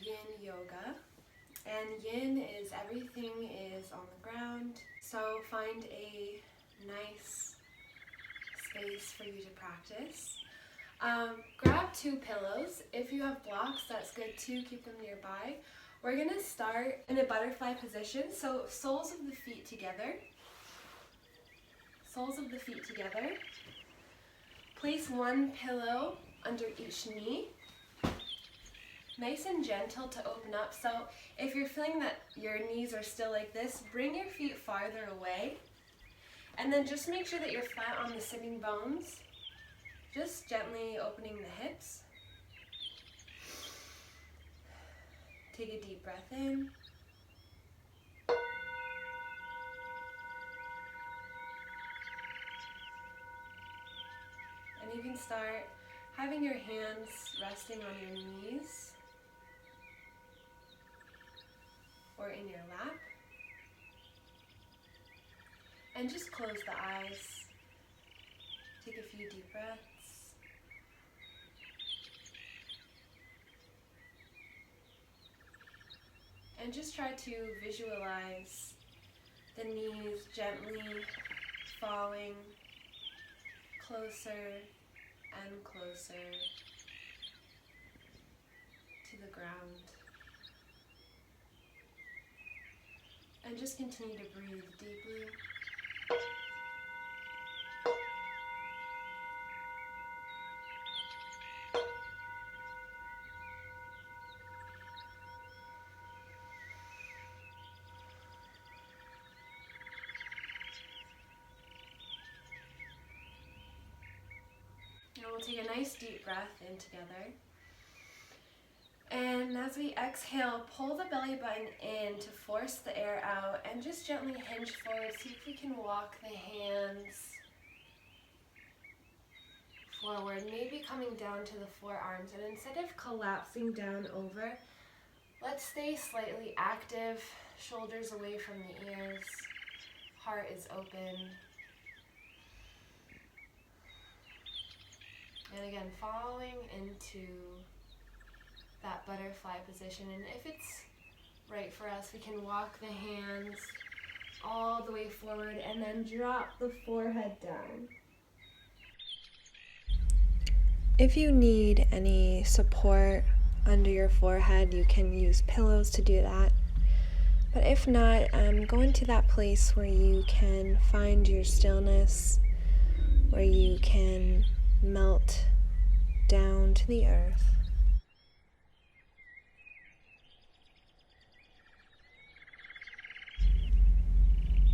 yin yoga. And yin is everything is on the ground. So find a nice space for you to practice. Grab 2 pillows. If you have blocks, that's good too. Keep them nearby. We're going to start in a butterfly position. So soles of the feet together. Soles of the feet together. Place 1 pillow under each knee. Nice and gentle to open up. So if you're feeling that your knees are still like this, bring your feet farther away. And then just make sure that you're flat on the sitting bones. Just gently opening the hips. Take a deep breath in. And you can start having your hands resting on your knees or in your lap. And just close the eyes. Take a few deep breaths. And just try to visualize the knees gently falling closer and closer to the ground. And just continue to breathe deeply. And we'll take a nice deep breath in together. And as we exhale, pull the belly button in to force the air out and just gently hinge forward. See if we can walk the hands forward, maybe coming down to the forearms. And instead of collapsing down over, let's stay slightly active, shoulders away from the ears, heart is open. And again, falling into that butterfly position. And if it's right for us, we can walk the hands all the way forward and then drop the forehead down. If you need any support under your forehead, you can use pillows to do that. But if not, go into that place where you can find your stillness, where you can melt down to the earth.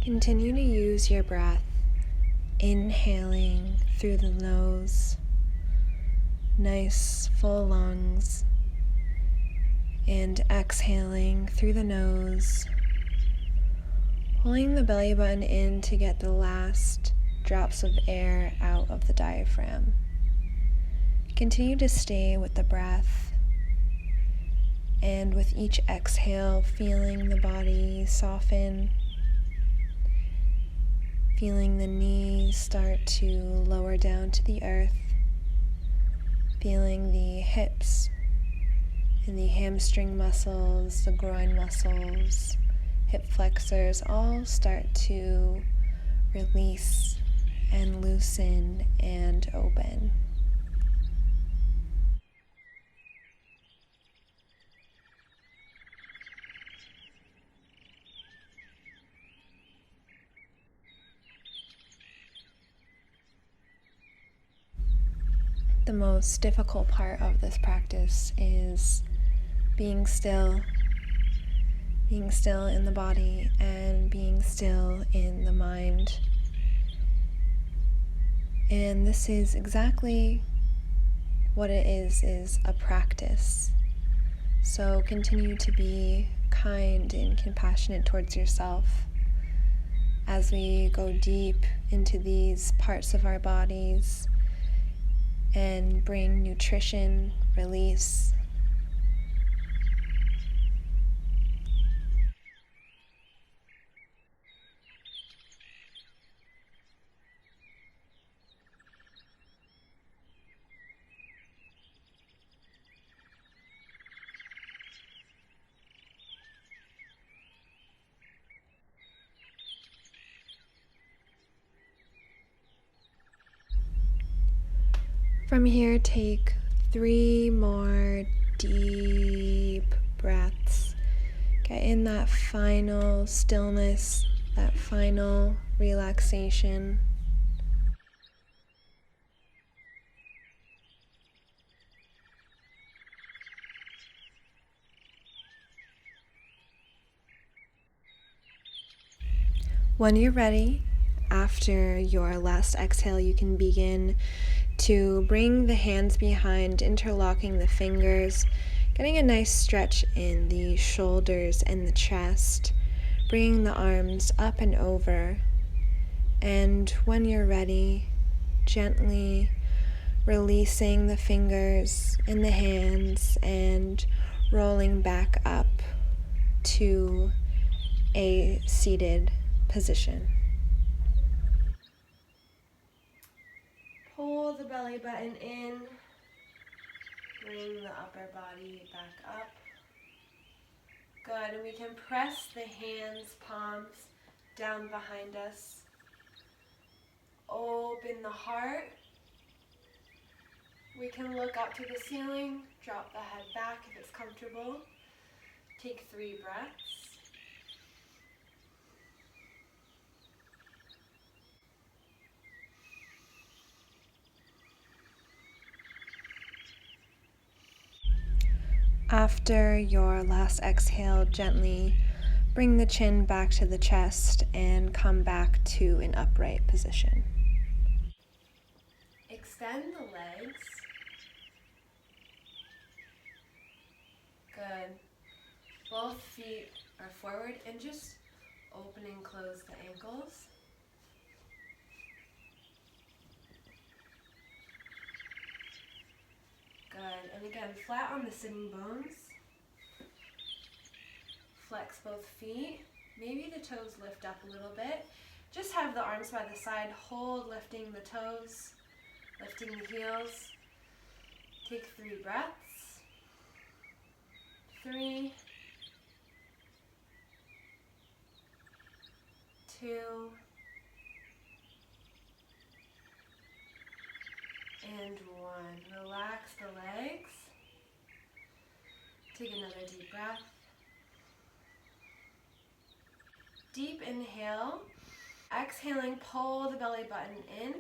Continue to use your breath, inhaling through the nose, nice full lungs, and exhaling through the nose, pulling the belly button in to get the last drops of air out of the diaphragm. Continue to stay with the breath, and with each exhale, feeling the body soften, feeling the knees start to lower down to the earth, feeling the hips and the hamstring muscles, the groin muscles, hip flexors all start to release and loosen and open. The most difficult part of this practice is being still in the body and being still in the mind. And this is exactly what it is a practice. So continue to be kind and compassionate towards yourself as we go deep into these parts of our bodies and bring nutrition, release. From here, take 3 more deep breaths. Get in that final stillness, that final relaxation. When you're ready, after your last exhale, you can begin to bring the hands behind, interlocking the fingers, getting a nice stretch in the shoulders and the chest, bringing the arms up and over. And when you're ready, gently releasing the fingers and the hands and rolling back up to a seated position. Pull the belly button in, bring the upper body back up. Good, and we can press the hands, palms down behind us. Open the heart. We can look up to the ceiling, drop the head back if it's comfortable. Take 3 breaths. After your last exhale, gently bring the chin back to the chest and come back to an upright position. Extend the legs. Good. Both feet are forward and just open and close the ankles. Good. And again, flat on the sitting bones. Flex both feet. Maybe the toes lift up a little bit. Just have the arms by the side. Hold, lifting the toes, lifting the heels. Take 3 breaths. 3, 2, and 1. Relax the legs. Take another deep breath. Deep inhale. Exhaling, pull the belly button in.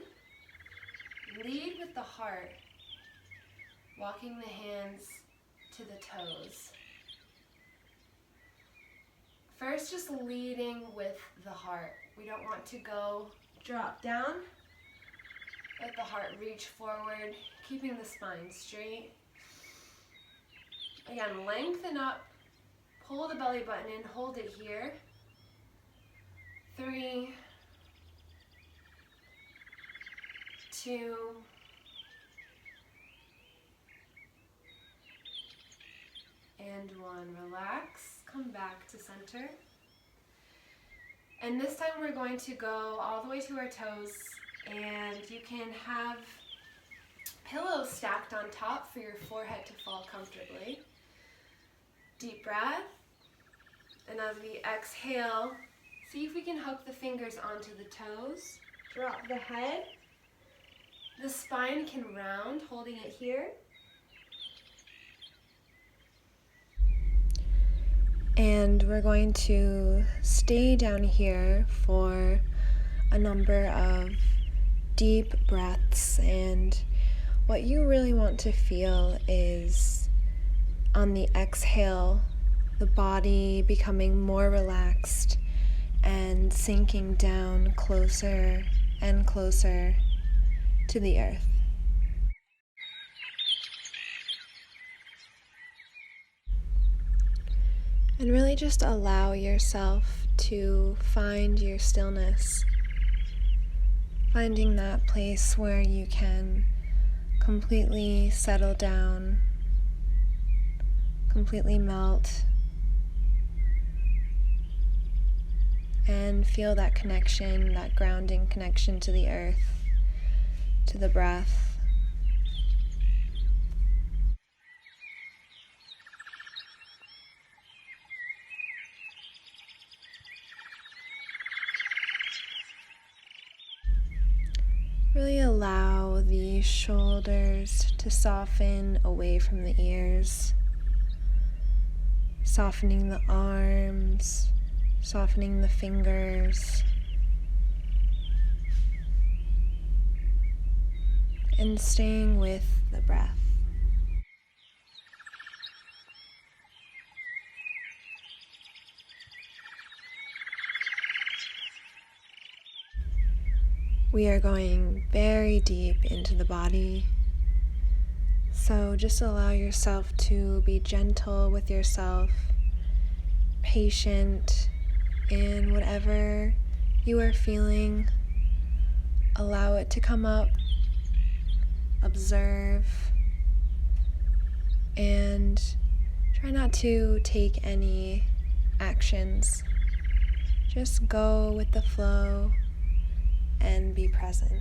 Lead with the heart, walking the hands to the toes. First, just leading with the heart. We don't want to go drop down. Let the heart reach forward, keeping the spine straight. Again, lengthen up, pull the belly button in, hold it here. 3, 2, and 1. Relax, come back to center. And this time we're going to go all the way to our toes, and you can have pillows stacked on top for your forehead to fall comfortably. Deep breath, and as we exhale, see if we can hook the fingers onto the toes. Drop the head. The spine can round, holding it here. And we're going to stay down here for a number of deep breaths. And what you really want to feel is on the exhale, the body becoming more relaxed and sinking down closer and closer to the earth. And really just allow yourself to find your stillness, finding that place where you can completely settle down, completely melt, and feel that connection, that grounding connection to the earth, to the breath. Really allow the the shoulders to soften away from the ears, softening the arms, softening the fingers, and staying with the breath. We are going very deep into the body, so just allow yourself to be gentle with yourself, patient in whatever you are feeling. Allow it to come up, observe, and try not to take any actions. Just go with the flow and be present.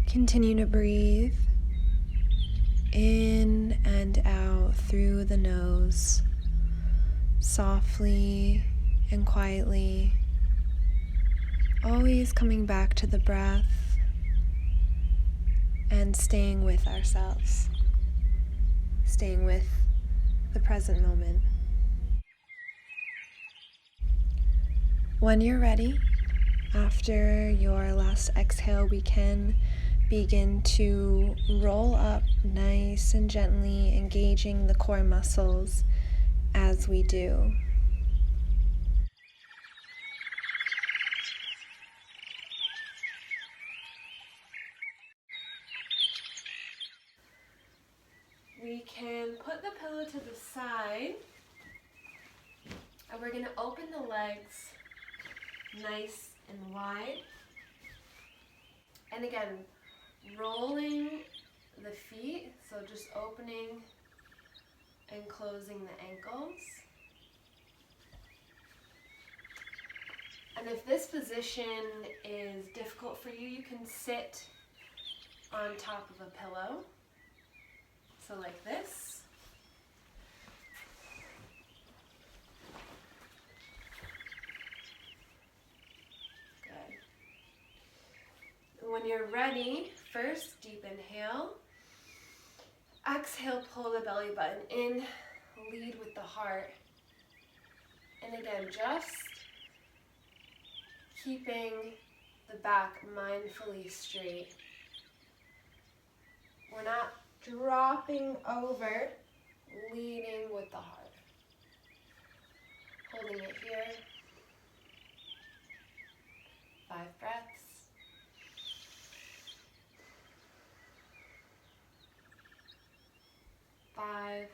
Continue to breathe in and out through the nose, softly and quietly, always coming back to the breath and staying with ourselves, staying with the present moment. When you're ready, after your last exhale, we can begin to roll up nice and gently, engaging the core muscles as we do. We can put the pillow to the side, and we're going to open the legs nice and wide. And again, rolling the feet, so just opening and closing the ankles. And if this position is difficult for you, you can sit on top of a pillow. So like this. When you're ready, first deep inhale, exhale, pull the belly button in, lead with the heart, and again, just keeping the back mindfully straight. We're not dropping over, leading with the heart. Holding it here, 5 breaths. 5,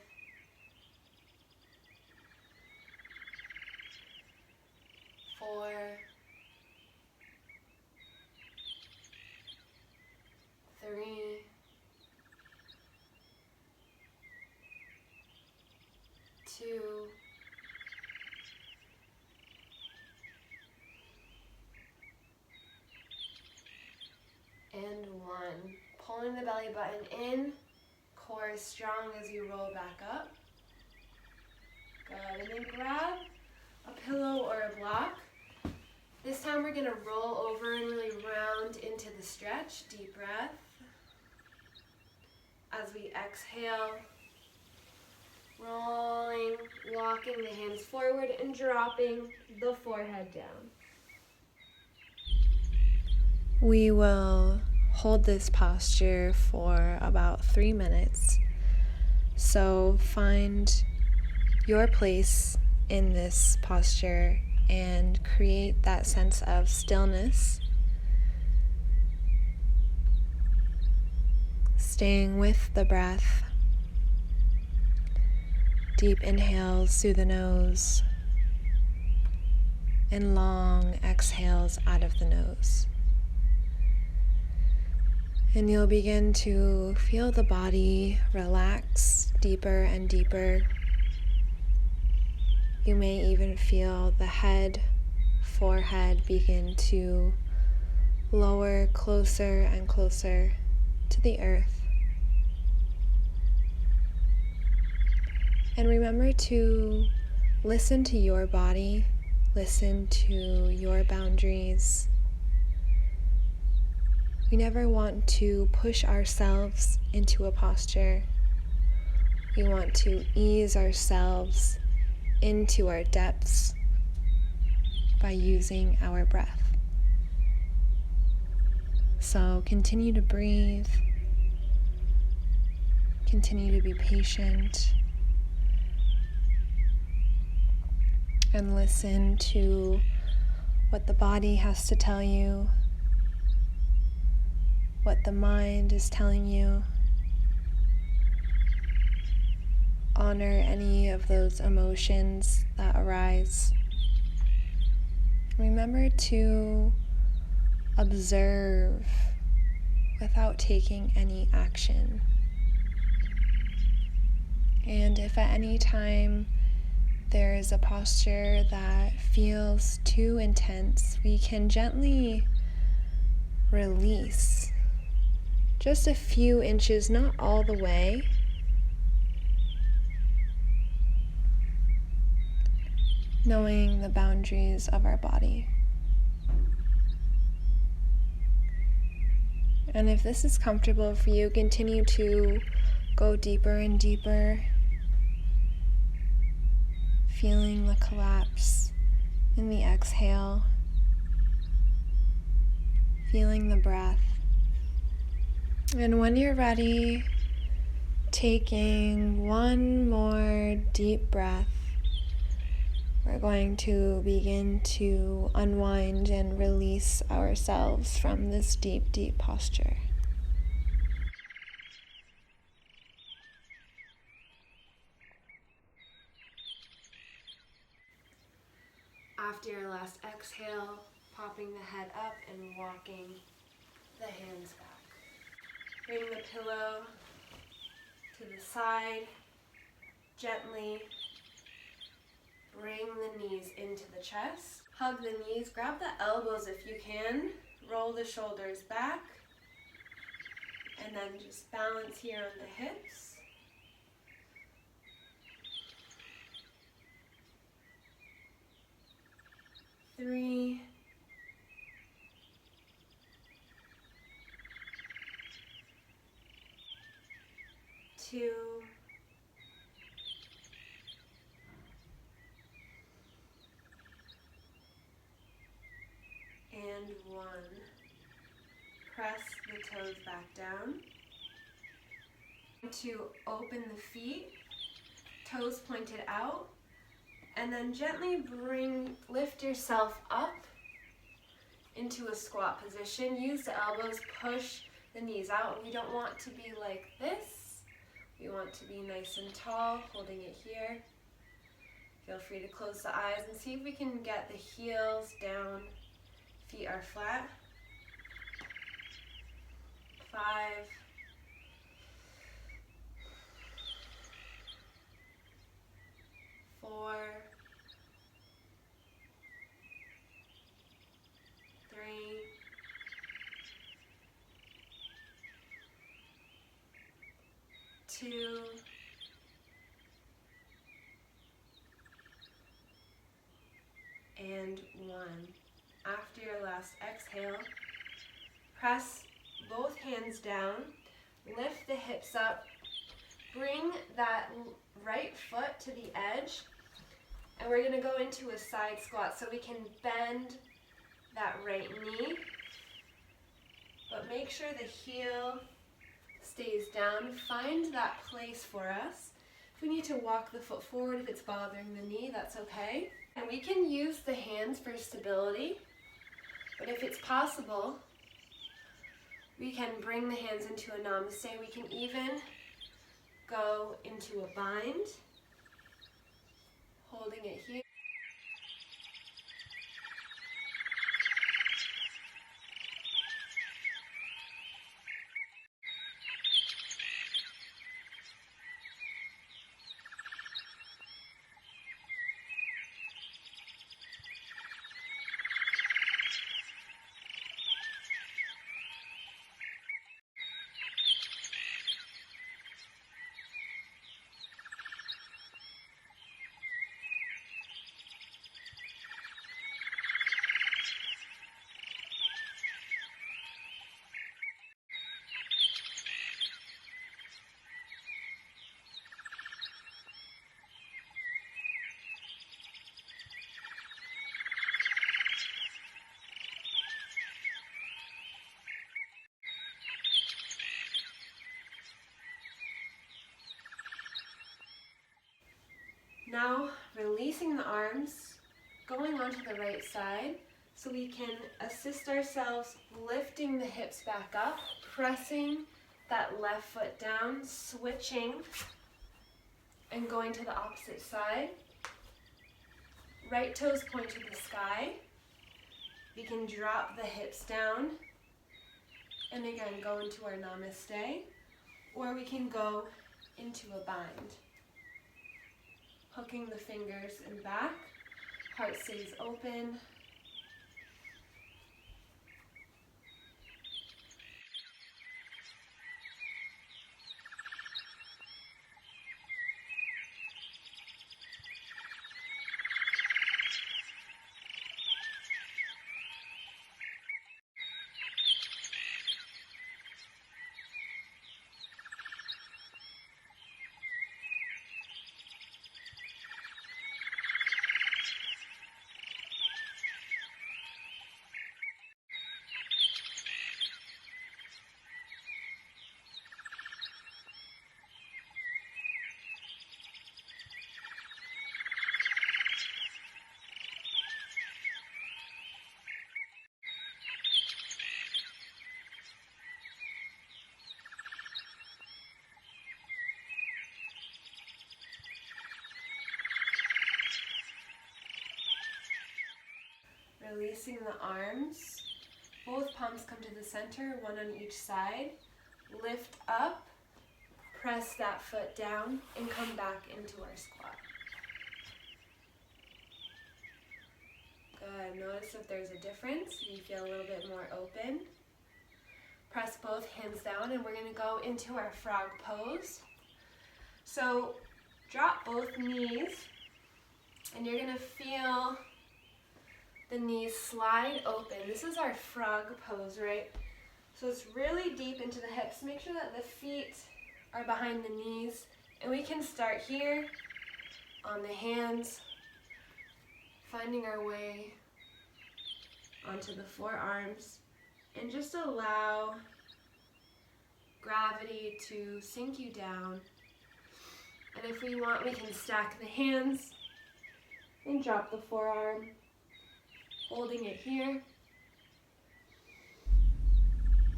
4, 3, 2, and 1. Pulling the belly button in. Core as strong as you roll back up. Good, and then grab a pillow or a block. This time we're gonna roll over and really round into the stretch. Deep breath. As we exhale, rolling, walking the hands forward and dropping the forehead down. We will hold this posture for about 3 minutes. So find your place in this posture and create that sense of stillness. Staying with the breath. Deep inhales through the nose and long exhales out of the nose. And you'll begin to feel the body relax deeper and deeper. You may even feel the head, forehead begin to lower closer and closer to the earth. And remember to listen to your body, listen to your boundaries. We never want to push ourselves into a posture. We want to ease ourselves into our depths by using our breath. So continue to breathe, continue to be patient, and listen to what the body has to tell you, what the mind is telling you. Honor any of those emotions that arise. Remember to observe without taking any action. And if at any time there is a posture that feels too intense, we can gently release just a few inches, not all the way. Knowing the boundaries of our body. And if this is comfortable for you, continue to go deeper and deeper, feeling the collapse in the exhale, feeling the breath. And when you're ready, taking one more deep breath, we're going to begin to unwind and release ourselves from this deep, deep posture. After your last exhale, popping the head up and walking the hands back. Bring the pillow to the side, gently bring the knees into the chest. Hug the knees, grab the elbows if you can, roll the shoulders back, and then just balance here on the hips. Three, two, and one. Press the toes back down. To open the feet, toes pointed out, and then gently lift yourself up into a squat position. Use the elbows, push the knees out. We don't want to be like this. We want to be nice and tall, holding it here. Feel free to close the eyes and see if we can get the heels down. Feet are flat. 5, 4, 3, 2, and 1. After your last exhale, press both hands down, lift the hips up, bring that right foot to the edge, and we're going to go into a side squat so we can bend that right knee, but make sure the heel stays down. Find that place for us. If we need to walk the foot forward if it's bothering the knee, that's okay. And we can use the hands for stability, but if it's possible, we can bring the hands into a namaste. We can even go into a bind, holding it here. Now releasing the arms, going onto the right side so we can assist ourselves lifting the hips back up, pressing that left foot down, switching and going to the opposite side. Right toes point to the sky. We can drop the hips down and again go into our namaste, or we can go into a bind. Hooking the fingers and back, heart stays open. Releasing the arms, both palms come to the center, one on each side. Lift up, press that foot down, and come back into our squat. Good. Notice if there's a difference. You feel a little bit more open. Press both hands down, and we're going to go into our frog pose. So drop both knees, and you're going to feel the knees slide open. This is our frog pose, right? So it's really deep into the hips. Make sure that the feet are behind the knees. And we can start here on the hands, finding our way onto the forearms, and just allow gravity to sink you down. And if we want, we can stack the hands and drop the forearm, holding it here.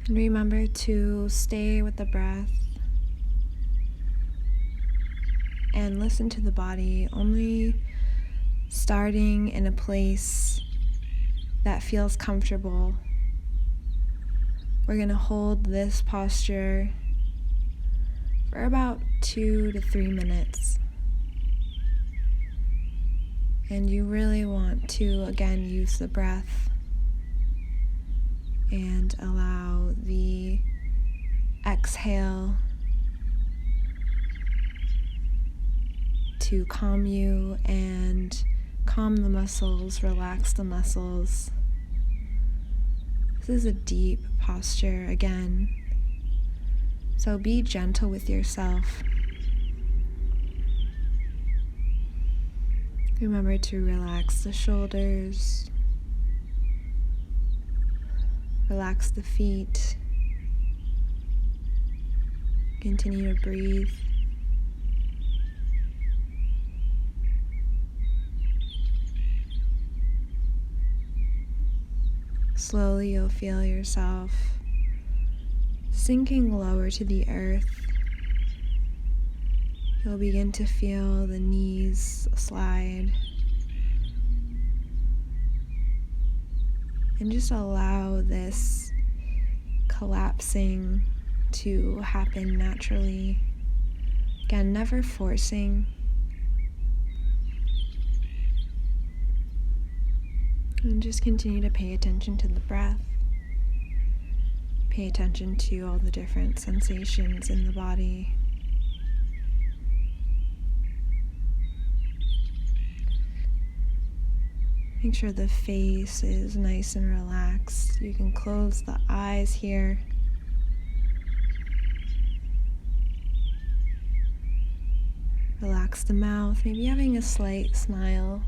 And remember to stay with the breath and listen to the body, only starting in a place that feels comfortable. We're going to hold this posture for about 2 to 3 minutes. And you really want to, again, use the breath and allow the exhale to calm you and calm the muscles, relax the muscles. This is a deep posture again, so be gentle with yourself. Remember to relax the shoulders, relax the feet, continue to breathe. Slowly you'll feel yourself sinking lower to the earth. You'll begin to feel the knees slide. And just allow this collapsing to happen naturally. Again, never forcing. And just continue to pay attention to the breath. Pay attention to all the different sensations in the body. Make sure the face is nice and relaxed. You can close the eyes here. Relax the mouth, maybe having a slight smile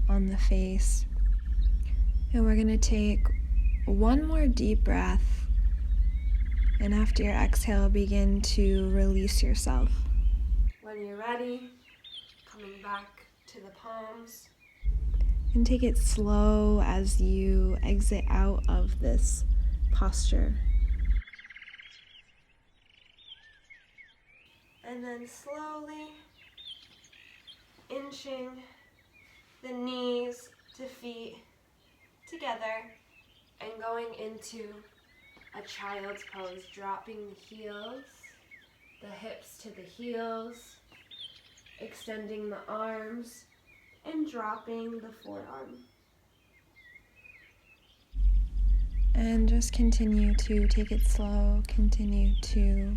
on the face. And we're going to take one more deep breath. And after your exhale, begin to release yourself. When you're ready, come Coming back to the palms. And take it slow as you exit out of this posture. And then slowly inching the knees to feet together and going into a child's pose, dropping the heels, the hips to the heels, extending the arms, and dropping the forearm. And just continue to take it slow, continue to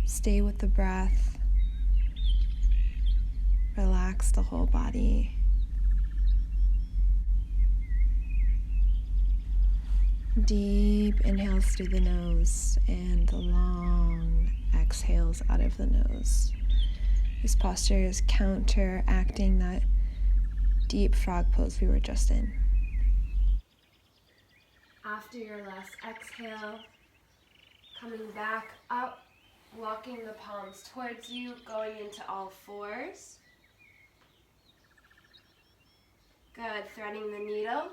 stay with the breath, relax the whole body. Deep inhales through the nose and the long exhales out of the nose. This posture is counteracting that deep frog pose we were just in. After your last exhale, coming back up, walking the palms towards you, going into all fours. Good, threading the needle.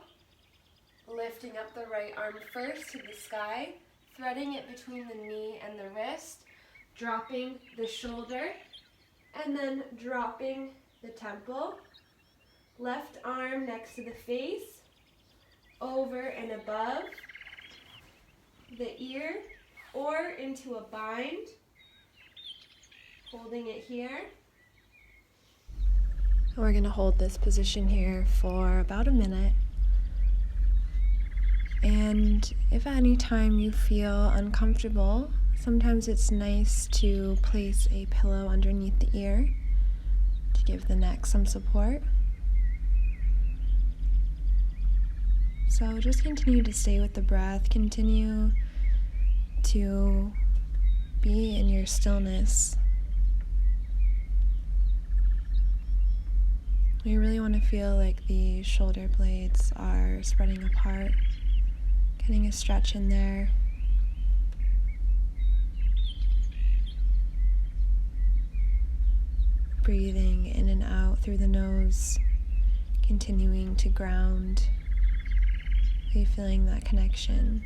Lifting up the right arm first to the sky, threading it between the knee and the wrist, dropping the shoulder, and then dropping the temple. Left arm next to the face, over and above the ear, or into a bind, holding it here. We're going to hold this position here for about a minute. And if at any time you feel uncomfortable, sometimes it's nice to place a pillow underneath the ear to give the neck some support. So just continue to stay with the breath, continue to be in your stillness. We really want to feel like the shoulder blades are spreading apart. Getting a stretch in there. Breathing in and out through the nose, continuing to ground. Really feeling that connection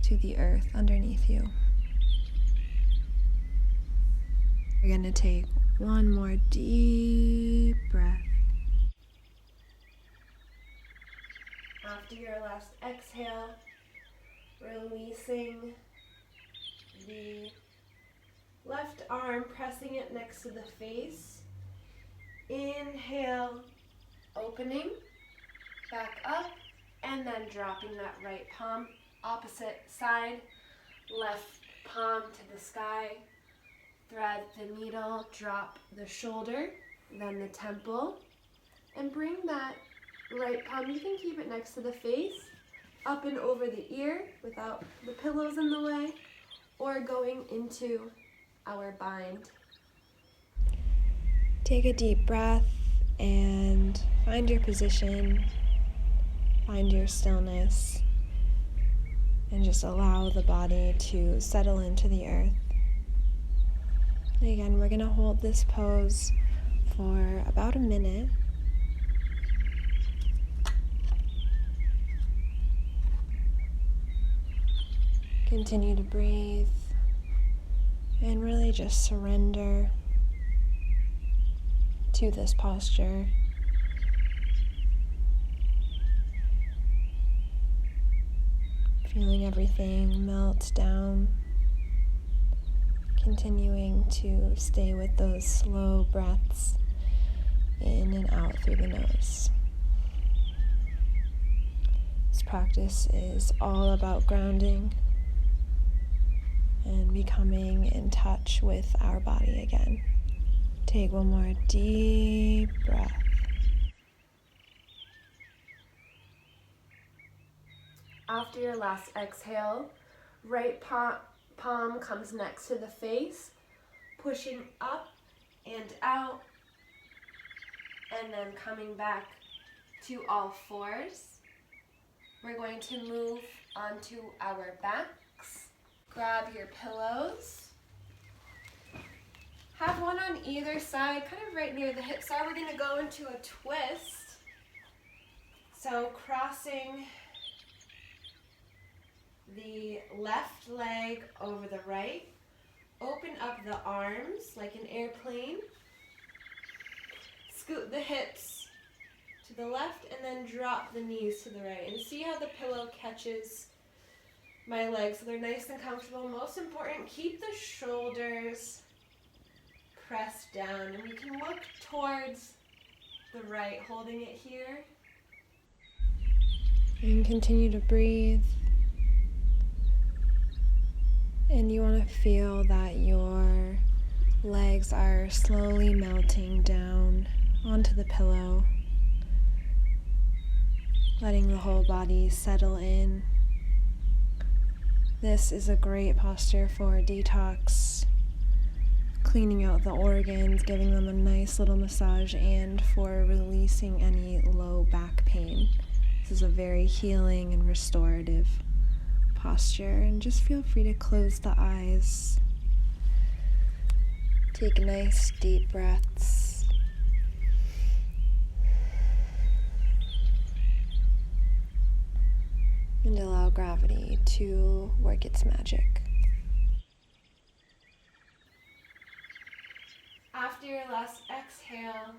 to the earth underneath you. We're going to take one more deep breath. After your last exhale, releasing the left arm, pressing it next to the face. Inhale, opening, back up, and then dropping that right palm, opposite side, left palm to the sky. Thread the needle, drop the shoulder, then the temple, and bring that right palm, you can keep it next to the face, up and over the ear without the pillows in the way, or going into our bind. Take a deep breath and find your position, find your stillness, and just allow the body to settle into the earth. And again, we're going to hold this pose for about a minute. Continue to breathe and really just surrender to this posture. Feeling everything melt down. Continuing to stay with those slow breaths in and out through the nose. This practice is all about grounding and becoming in touch with our body again. Take one more deep breath. After your last exhale, right palm comes next to the face, pushing up and out, and then coming back to all fours. We're going to move onto our backs. Grab your pillows. Have one on either side, kind of right near the hip. So we're gonna go into a twist. So crossing the left leg over the right. Open up the arms like an airplane. Scoot the hips to the left and then drop the knees to the right. And see how the pillow catches my legs so they're nice and comfortable. Most important, keep the shoulders pressed down. And we can look towards the right, holding it here. And continue to breathe. And you want to feel that your legs are slowly melting down onto the pillow, letting the whole body settle in. This is a great posture for detox, cleaning out the organs, giving them a nice little massage, and for releasing any low back pain. This is a very healing and restorative posture, and just feel free to close the eyes. Take nice deep breaths. And allow gravity to work its magic. After your last exhale,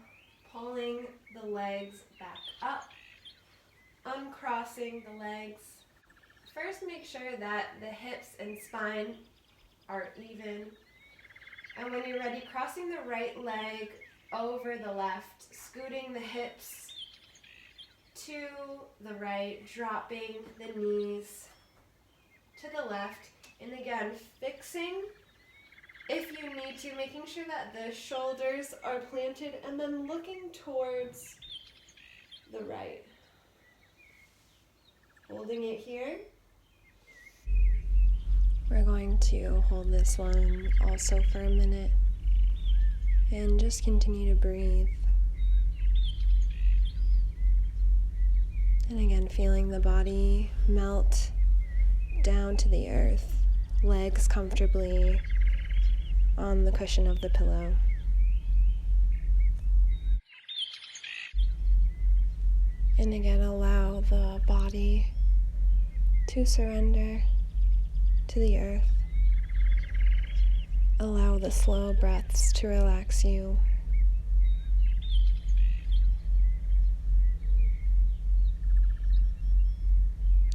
pulling the legs back up, uncrossing the legs. First, make sure that the hips and spine are even. And when you're ready, crossing the right leg over the left, scooting the hips to the right, dropping the knees to the left. And again, fixing, if you need to, making sure that the shoulders are planted and then looking towards the right. Holding it here. We're going to hold this one also for a minute and just continue to breathe. And again, feeling the body melt down to the earth, legs comfortably on the cushion of the pillow. And again, allow the body to surrender to the earth. Allow the slow breaths to relax you.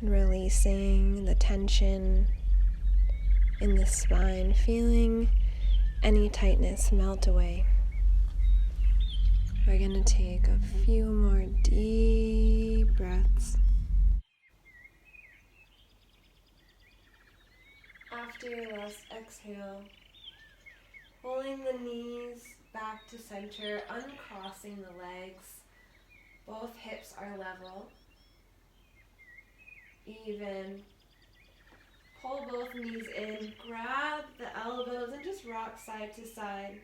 And releasing the tension in the spine, feeling any tightness melt away. We're going to take a few more deep breaths. After your last exhale, pulling the knees back to center, uncrossing the legs. Both hips are level, even. Pull both knees in, grab the elbows, and just rock side to side.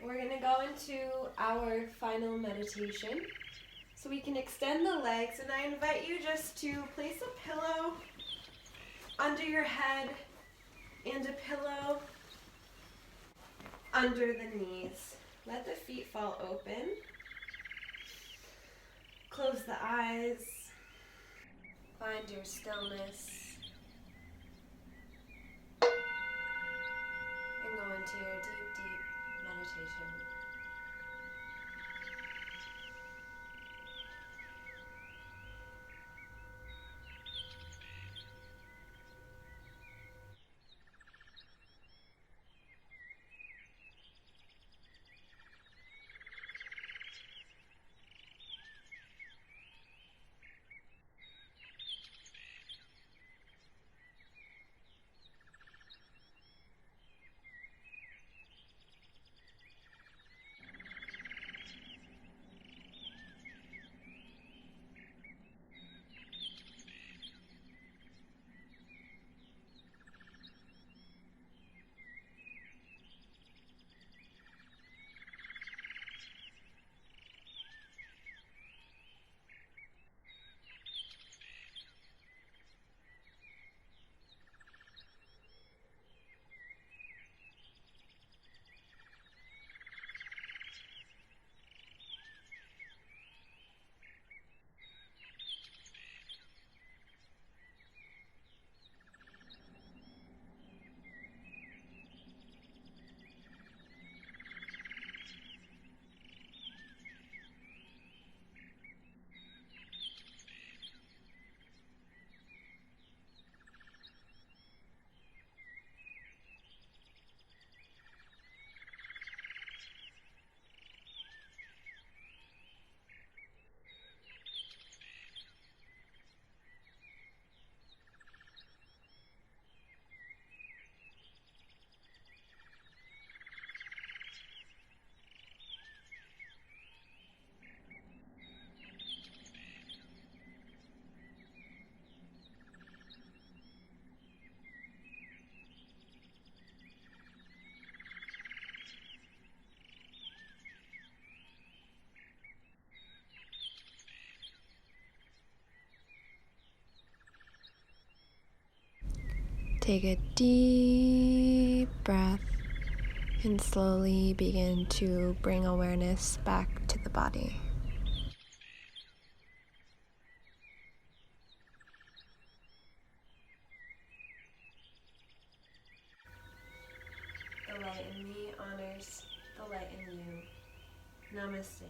We're going to go into our final meditation. So we can extend the legs, and I invite you just to place a pillow under your head and a pillow under the knees. Let the feet fall open. Close the eyes. Find your stillness. And go into your deep, deep meditation. Take a deep breath and slowly begin to bring awareness back to the body. The light in me honors the light in you. Namaste.